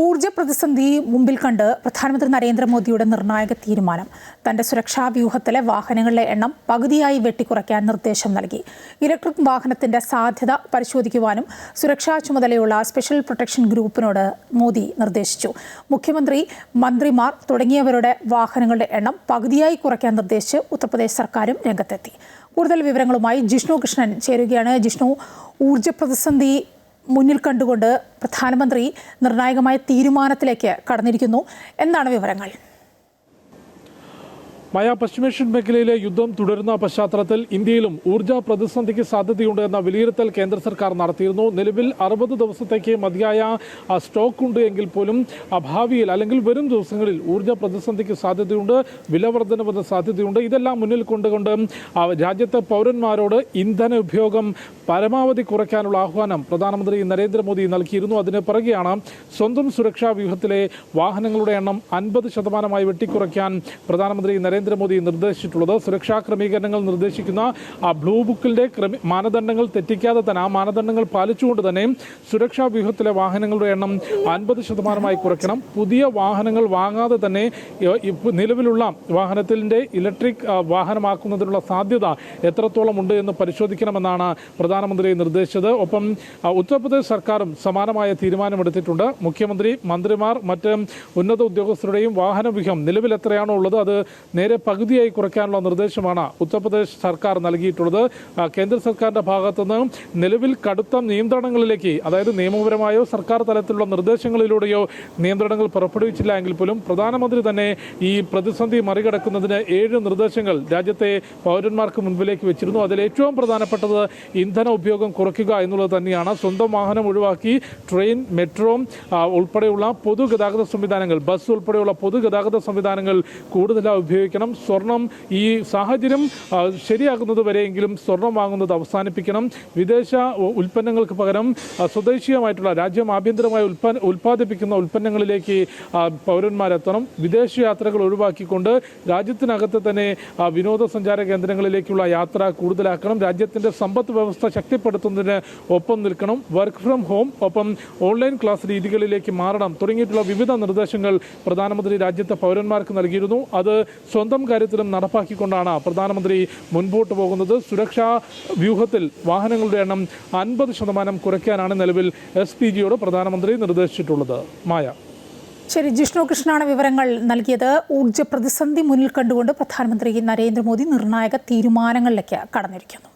ഊർജ്ജ പ്രതിസന്ധി മുമ്പിൽ കണ്ട് പ്രധാനമന്ത്രി നരേന്ദ്രമോദിയുടെ നിർണായക തീരുമാനം. തന്റെ സുരക്ഷാ വ്യൂഹത്തിലെ വാഹനങ്ങളുടെ എണ്ണം പകുതിയായി വെട്ടിക്കുറയ്ക്കാൻ നിർദ്ദേശം നൽകി. ഇലക്ട്രിക് വാഹനത്തിന്റെ സാധ്യത പരിശോധിക്കുവാനും സുരക്ഷാ ചുമതലയുള്ള സ്പെഷ്യൽ പ്രൊട്ടക്ഷൻ ഗ്രൂപ്പിനോട് മോദി നിർദ്ദേശിച്ചു. മുഖ്യമന്ത്രി, മന്ത്രിമാർ തുടങ്ങിയവരുടെ വാഹനങ്ങളുടെ എണ്ണം പകുതിയായി കുറയ്ക്കാൻ നിർദ്ദേശിച്ച് ഉത്തർപ്രദേശ് സർക്കാരും രംഗത്തെത്തി. കൂടുതൽ വിവരങ്ങളുമായി ജിഷ്ണു കൃഷ്ണൻ ചേരുകയാണ്. ജിഷ്ണു, ഊർജ്ജ പ്രതിസന്ധി മുന്നിൽ കണ്ടുകൊണ്ട് പ്രധാനമന്ത്രി നിർണായകമായ തീരുമാനത്തിലേക്ക് കടന്നിരിക്കുന്നു. എന്താണ് വിവരങ്ങൾ? പശ്ചിമേഷ്യൻ മേഖലയിലെ യുദ്ധം തുടരുന്ന പശ്ചാത്തലത്തിൽ ഇന്ത്യയിലും ഊർജ്ജ പ്രതിസന്ധിക്ക് സാധ്യതയുണ്ട് എന്ന വിലയിരുത്തൽ കേന്ദ്ര സർക്കാർ നടത്തിയിരുന്നു. നിലവിൽ 60 ദിവസത്തേക്ക് മതിയായ സ്റ്റോക്ക് ഉണ്ട് എങ്കിൽ പോലും ഭാവിയിൽ അല്ലെങ്കിൽ വരും ദിവസങ്ങളിൽ ഊർജ്ജ പ്രതിസന്ധിക്ക് സാധ്യതയുണ്ട്, വിലവർദ്ധനവിന് സാധ്യതയുണ്ട്. ഇതെല്ലാം മുന്നിൽ കൊണ്ടുകൊണ്ട് രാജ്യത്തെ പൗരന്മാരോട് ഇന്ധന ഉപയോഗം പരമാവധി കുറയ്ക്കാനുള്ള ആഹ്വാനം പ്രധാനമന്ത്രി നരേന്ദ്രമോദി നൽകിയിരുന്നു. അതിന് പിറകെയാണ് സ്വന്തം സുരക്ഷാ വ്യൂഹത്തിലെ വാഹനങ്ങളുടെ എണ്ണം 50% വെട്ടിക്കുറയ്ക്കാൻ പ്രധാനമന്ത്രി നരേന്ദ്രമോദി നിർദ്ദേശിച്ചിട്ടുള്ളത്. സുരക്ഷാ ക്രമീകരണങ്ങൾ നിർദ്ദേശിക്കുന്ന ബ്ലൂ ബുക്കിന്റെ മാനദണ്ഡങ്ങൾ തെറ്റിക്കാതെ തന്നെ, ആ മാനദണ്ഡങ്ങൾ പാലിച്ചുകൊണ്ട് തന്നെ സുരക്ഷാ വ്യൂഹത്തിലെ വാഹനങ്ങളുടെ എണ്ണം 50% കുറയ്ക്കണം. പുതിയ വാഹനങ്ങൾ വാങ്ങാതെ തന്നെ നിലവിലുള്ള വാഹനത്തിന്റെ ഇലക്ട്രിക് വാഹനമാക്കുന്നതിനുള്ള സാധ്യത എത്രത്തോളം ഉണ്ട് എന്ന് പരിശോധിക്കണമെന്നാണ് പ്രധാനമന്ത്രി നിർദ്ദേശിച്ചത്. ഒപ്പം ഉത്തർപ്രദേശ് സർക്കാരും സമാനമായ തീരുമാനമെടുത്തിട്ടുണ്ട്. മുഖ്യമന്ത്രി, മന്ത്രിമാർ, മറ്റ് ഉന്നത ഉദ്യോഗസ്ഥരുടെയും വാഹനവ്യൂഹം നിലവിൽ എത്രയാണോ ഉള്ളത് അത് നേരെ പകുതിയായി കുറയ്ക്കാനുള്ള നിർദ്ദേശമാണ് ഉത്തർപ്രദേശ് സർക്കാർ നൽകിയിട്ടുള്ളത്. കേന്ദ്ര സർക്കാരിന്റെ ഭാഗത്തുനിന്ന് നിലവിൽ കടുത്ത നിയന്ത്രണങ്ങളിലേക്ക്, അതായത് നിയമപരമായോ സർക്കാർ തലത്തിലുള്ള നിർദ്ദേശങ്ങളിലൂടെയോ നിയന്ത്രണങ്ങൾ പുറപ്പെടുവിച്ചില്ല എങ്കിൽ പോലും പ്രധാനമന്ത്രി തന്നെ ഈ പ്രതിസന്ധി മറികടക്കുന്നതിന് 7 നിർദ്ദേശങ്ങൾ രാജ്യത്തെ പൗരന്മാർക്ക് മുൻപിലേക്ക് വെച്ചിരുന്നു. അതിൽ ഏറ്റവും പ്രധാനപ്പെട്ടത് ഇന്ധന ഉപയോഗം കുറയ്ക്കുക എന്നുള്ളത് തന്നെയാണ്. സ്വന്തം വാഹനം ഒഴിവാക്കി ട്രെയിൻ, മെട്രോ ഉൾപ്പെടെയുള്ള പൊതുഗതാഗത സംവിധാനങ്ങൾ, ബസ് ഉൾപ്പെടെയുള്ള പൊതുഗതാഗത സംവിധാനങ്ങൾ കൂടുതലായി ഉപയോഗിക്കണം. സ്വർണം ഈ സാഹചര്യം ശരിയാകുന്നത് വരെയെങ്കിലും സ്വർണം വാങ്ങുന്നത് അവസാനിപ്പിക്കണം. വിദേശ ഉൽപ്പന്നങ്ങൾക്ക് പകരം സ്വദേശീയമായിട്ടുള്ള രാജ്യം ആഭ്യന്തരമായി ഉൽപ്പാദിപ്പിക്കുന്ന ഉൽപ്പന്നങ്ങളിലേക്ക് പൗരന്മാരെത്തണം. വിദേശ യാത്രകൾ ഒഴിവാക്കിക്കൊണ്ട് രാജ്യത്തിനകത്ത് തന്നെ വിനോദസഞ്ചാര കേന്ദ്രങ്ങളിലേക്കുള്ള യാത്ര കൂടുതലാക്കണം. രാജ്യത്തിന്റെ സമ്പദ് വ്യവസ്ഥ ശക്തിപ്പെടുത്തുന്നതിന് ഒപ്പം നിൽക്കണം. വർക്ക് ഫ്രം ഹോം, ഒപ്പം ഓൺലൈൻ ക്ലാസ് രീതികളിലേക്ക് മാറണം തുടങ്ങിയിട്ടുള്ള വിവിധ നിർദ്ദേശങ്ങൾ പ്രധാനമന്ത്രി രാജ്യത്തെ പൗരന്മാർക്ക് നൽകിയിരുന്നു. അത് സ്വന്തം കാര്യത്തിലും നടപ്പാക്കിക്കൊണ്ടാണ് പ്രധാനമന്ത്രി മുൻപോട്ട് പോകുന്നത്. സുരക്ഷാ വ്യൂഹത്തിൽ വാഹനങ്ങളുടെ എണ്ണം 50% കുറയ്ക്കാനാണ് നിലവിൽ SPGയോട് പ്രധാനമന്ത്രി നിർദ്ദേശിച്ചിട്ടുള്ളത്. മായ. ശരി, ജിഷ്ണു കൃഷ്ണനാണ് വിവരങ്ങൾ നൽകിയത്. ഊർജ്ജ പ്രതിസന്ധി മുന്നിൽ കണ്ടുകൊണ്ട് പ്രധാനമന്ത്രി നരേന്ദ്രമോദി നിർണായക തീരുമാനങ്ങളിലേക്ക് കടന്നിരിക്കുന്നു.